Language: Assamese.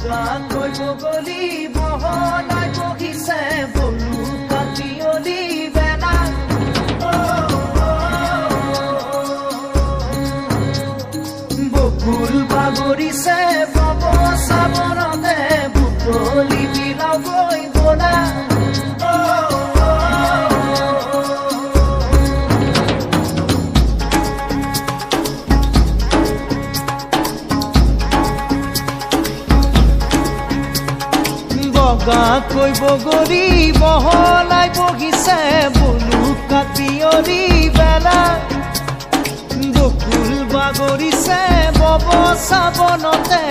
বগাকৈ বগলী বহলাই বহিছে বলু কাটিয়লি বেলা বকুল বাগৰিছে বব চাবনতে বুটলি বিলাগৈ বলা বগাকৈ বগলী বহলাই বহিছে বলু কাটিয়লি বেলা বকুল বাগৰিছে বব চাবনতে